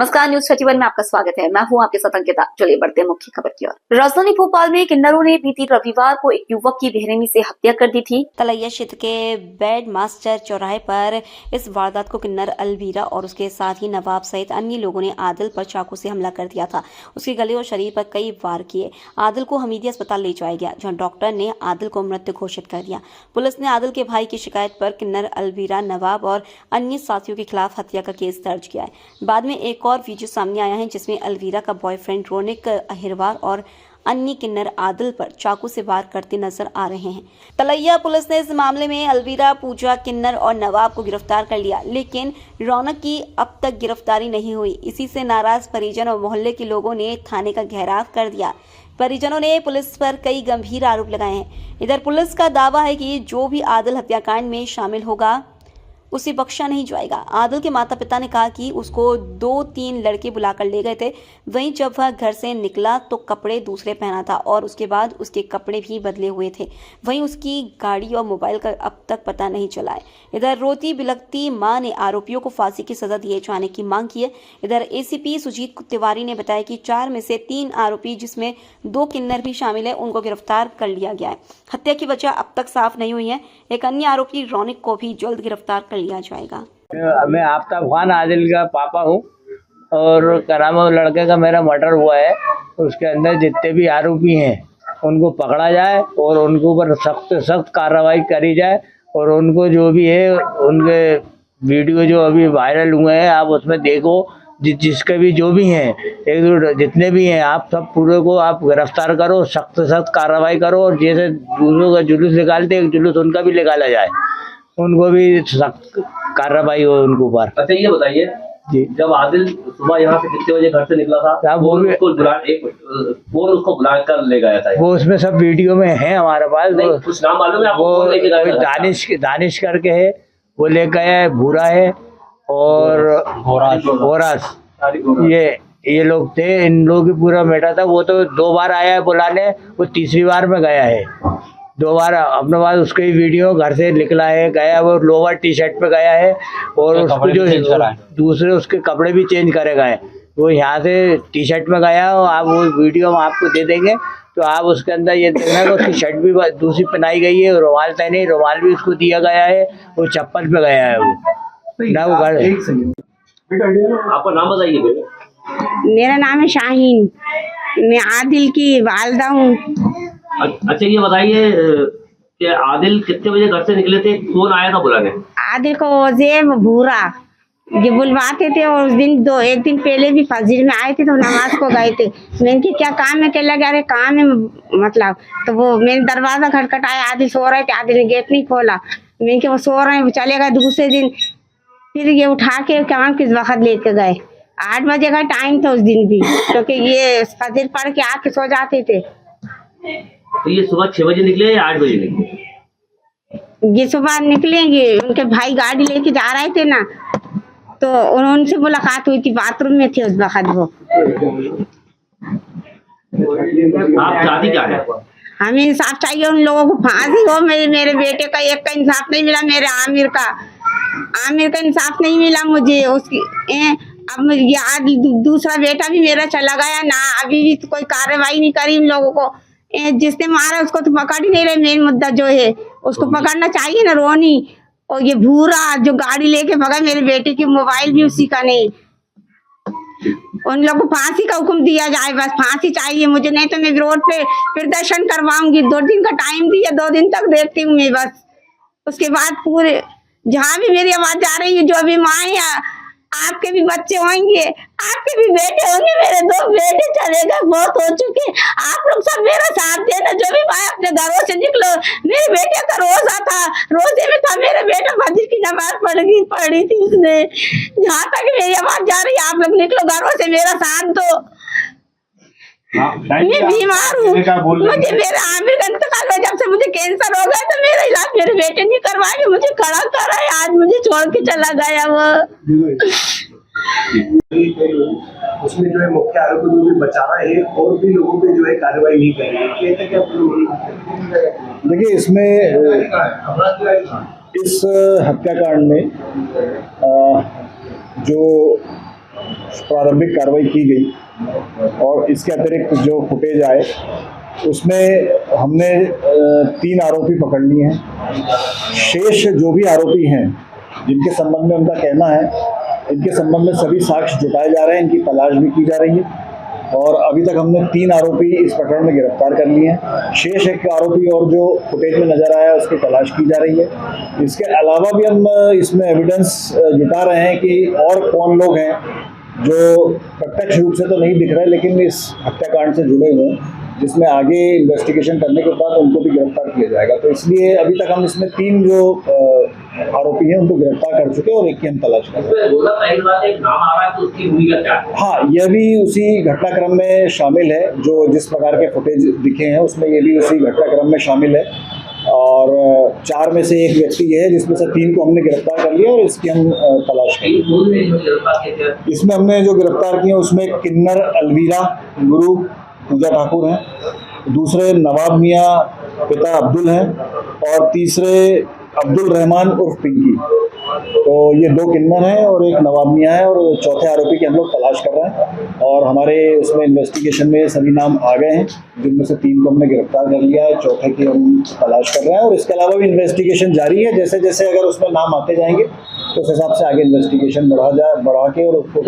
नमस्कार, न्यूज 31 में आपका स्वागत है। मैं हूं आपके साथ अंकिता। चलिए बढ़ते हैं मुख्य खबर की ओर। राजधानी भोपाल में किन्नरों ने बीती रविवार को एक युवक की बेरहमी से हत्या कर दी थी। तलैया क्षेत्र के बेड मास्टर चौराहे पर इस वारदात को किन्नर अलवीरा और उसके साथ ही नवाब सहित अन्य लोगों ने आदिल पर चाकू से हमला कर दिया था। उसके गले और शरीर पर कई वार किए। आदिल को हमीदिया अस्पताल ले जाया गया, जहाँ डॉक्टर ने आदिल को मृत घोषित कर दिया। पुलिस ने आदिल के भाई की शिकायत पर किन्नर अलवीरा, नवाब और अन्य साथियों के खिलाफ हत्या का केस दर्ज किया है। बाद में एक और वीडियो सामने आया है जिसमें अलवीरा का बॉयफ्रेंड रोनिक अहिरवार और अन्य किन्नर आदिल पर चाकू से वार करते नजर आ रहे हैं। तलैया पुलिस ने इस मामले में अलवीरा, पूजा, किन्नर और नवाब को गिरफ्तार कर लिया, लेकिन रौनक की अब तक गिरफ्तारी नहीं हुई। इसी से नाराज परिजन और मोहल्ले के लोगों ने थाने का घेराव कर दिया। परिजनों ने पुलिस पर कई गंभीर आरोप लगाए हैं। इधर पुलिस का दावा है कि जो भी आदिल हत्याकांड में शामिल होगा उसे बख्शा नहीं जाएगा। आदिल के माता पिता ने कहा कि उसको 2-3 लड़के बुलाकर ले गए थे। वहीं जब वह घर से निकला तो कपड़े दूसरे पहना था और उसके बाद उसके कपड़े भी बदले हुए थे। वहीं उसकी गाड़ी और मोबाइल का अब तक पता नहीं चला है। इधर रोती बिलखती मां ने आरोपियों को फांसी की सजा दिए जाने की मांग की है। इधर एसीपी सुजीत तिवारी ने बताया कि 4 में से 3 आरोपी, जिसमें 2 किन्नर भी शामिल है, उनको गिरफ्तार कर लिया गया है। हत्या की वजह अब तक साफ नहीं हुई है। एक अन्य आरोपी रौनिक को भी जल्द गिरफ्तार कर लिया जाएगा। मैं आफ्ताब खान आदिल का पापा हूँ और करामा लड़के का मेरा मर्डर हुआ है। उसके अंदर जितने भी आरोपी हैं उनको पकड़ा जाए और उनके ऊपर सख्त कार्रवाई करी जाए और उनको जो भी है उनके वीडियो जो अभी वायरल हुए हैं आप उसमें देखो, जिसके भी जो भी हैं, एक जितने भी हैं, आप सब पूरे को आप गिरफ्तार करो, सख्त कार्रवाई करो और जैसे दूसरों का जुलूस निकालते एक जुलूस उनका भी निकाला जाए, उनको भी सख्त कार्रवाई हो उनके ऊपर। अच्छा ये बताइए जी, जब आदिल सुबह यहाँ से कितने बजे घर से निकला था? वो उसको बुला कर ले गया था। वो उसमें सब वीडियो में है हमारे पास। कुछ नाम मालूम है? वो दानिश करके है, वो ले गया है, भूरा है और होरास, ये लोग थे। इन लोगों की पूरा बेटा था। वो तो 2 बार आया है बुलाने, वो तीसरी बार में गया है। 2 बार अपने बाद उसके वीडियो घर से निकला है, गया वो लोअर टी-शर्ट पे गया है और उसको जो दूसरे उसके कपड़े भी चेंज करे गए। वो यहाँ से टी-शर्ट में गया और आप वो वीडियो हम आपको दे देंगे तो आप उसके अंदर ये देखना कि उसकी शर्ट भी दूसरी पहनाई गई है, रुमाल पहने, रुमाल भी उसको दिया गया है, वो चप्पल पे गया है वो ना। वो घर आपका नाम बताइए। मेरा नाम है शाहीन, मैं आदिल की वालदा हूँ। अच्छा ये बताइए कि आदिल कितने बजे घर से निकले थे? कौन आया था बुलाने? आदिल को जेब भूरा ये बुलवाते थे और उस दिन एक दिन पहले भी फजर में आए थे तो नमाज को गए थे। मैंने कि क्या काम है? कह लगा अरे काम है मतलब। तो वो मैंने दरवाजा खटखटाया, आदिल सो रहे थे, आदिल ने गेट नहीं खोला। मैंने कि वो सो रहे हैं, चले गए। दूसरे दिन फिर ये उठा के कमान किस वक्त लेके गए। 8 बजे का टाइम था उस दिन भी, क्योंकि ये फजर पढ़ के आके सो जाते थे। तो ये सुबह 6 बजे निकले या 8 बजे निकले? ये सुबह निकलेंगे, उनके भाई गाड़ी लेके जा रहे थे ना, तो उनसे मुलाकात हुई थी, बाथरूम में थे उस वक्त वो। आप चाहती क्या है? हमें इंसाफ चाहिए, उन लोगों को फांसी हो। मेरे बेटे का एक का इंसाफ नहीं मिला, मेरे आमिर का इंसाफ नहीं मिला मुझे। उसकी अब ये आज दूसरा बेटा भी मेरा चला गया ना, अभी भी तो कोई कार्रवाई नहीं करी इन लोगों को। जिसने मारा उसको तो पकड़ ही नहीं रहे। मेन मुद्दा जो है उसको पकड़ना चाहिए ना, रोनी। और ये भूरा जो गाड़ी लेके भगा, मेरे बेटे की मोबाइल भी उसी का नहीं। उन लोगों को फांसी का हुक्म दिया जाए, बस फांसी चाहिए मुझे, नहीं तो मैं रोड पे प्रदर्शन करवाऊंगी। 2 दिन का टाइम दिया, 2 दिन तक देखती हूँ मैं बस। उसके बाद पूरे जहाँ भी मेरी आवाज जा रही है, जो भी माए, आपके भी बच्चे होंगे, आपके भी बेटे होंगे, मेरे 2 बेटे चले गए, बहुत हो चुके। आप लोग सब मेरा साथ देना। जो भी माए अपने घरों से निकलो। मेरे बेटे का रोजा था, रोजे में था मेरा बेटा, फजर की नमाज पढ़ी थी उसने। जहाँ तक मेरी आवाज जा रही है, आप लोग निकलो घरों से, मेरा साथ दो। मैं बीमार हूँ, मुझे मेरा आमिर का इंतकाल हुआ, जब से मुझे कैंसर हो गया तो मेरा इलाज मेरे बेटे नहीं करवाए, मुझे खड़ा करा है, आज मुझे छोड़ के चला गया वो। उसमें जो है मुख्य आरोपी को भी बचाना है और भी लोगों पे जो है कार्रवाई नहीं कर रही है। देखिए इसमें इस हत्याकांड में जो प्रारंभिक कार्रवाई की गई और इसके अतिरिक्त जो फुटेज आए उसमें हमने 3 आरोपी पकड़ लिए हैं। शेष जो भी आरोपी हैं जिनके संबंध में उनका कहना है, इनके संबंध में सभी साक्ष्य जुटाए जा रहे हैं, इनकी तलाश भी की जा रही है और अभी तक हमने 3 आरोपी इस प्रकरण में गिरफ्तार कर लिए हैं। शेष एक आरोपी और जो फुटेज में नजर आया उसकी तलाश की जा रही है। इसके अलावा भी हम इसमें एविडेंस जुटा रहे हैं कि और कौन लोग हैं जो प्रत्यक्ष रूप से तो नहीं दिख रहे लेकिन इस हत्याकांड से जुड़े हुए हैं, जिसमें आगे इन्वेस्टिगेशन करने के बाद उनको भी गिरफ्तार किया जाएगा। तो इसलिए अभी तक हम इसमें 3 जो आरोपी हैं उनको गिरफ्तार कर चुके हैं और एक की हम तलाश कर रहे हैं। एक नाम आ रहा है तो उसकी भूमिका क्या है? हाँ, यह भी उसी घटनाक्रम में शामिल है। जो जिस प्रकार के फुटेज दिखे हैं उसमें ये भी उसी घटनाक्रम में शामिल है और 4 में से एक व्यक्ति ये है जिसमें से 3 को हमने गिरफ्तार कर लिया और इसकी हम तलाश करेंगे। इसमें हमने जो गिरफ्तार किए उसमें किन्नर अलवीरा गुरु पूजा ठाकुर हैं, दूसरे नवाब मियाँ पिता अब्दुल हैं और तीसरे अब्दुल रहमान उर्फ पिंकी। तो ये 2 किन्नर हैं और एक नवाब मियाँ है और चौथे आरोपी की हम लोग तलाश कर रहे हैं और हमारे उसमें इन्वेस्टिगेशन में सभी नाम आ गए हैं, जिनमें से 3 को हमने गिरफ्तार कर लिया है, चौथे की हम तलाश कर रहे हैं और इसके अलावा भी इन्वेस्टिगेशन जारी है। जैसे जैसे अगर उसमें नाम आते जाएंगे तो उस हिसाब से आगे इन्वेस्टिगेशन बढ़ा के और उसको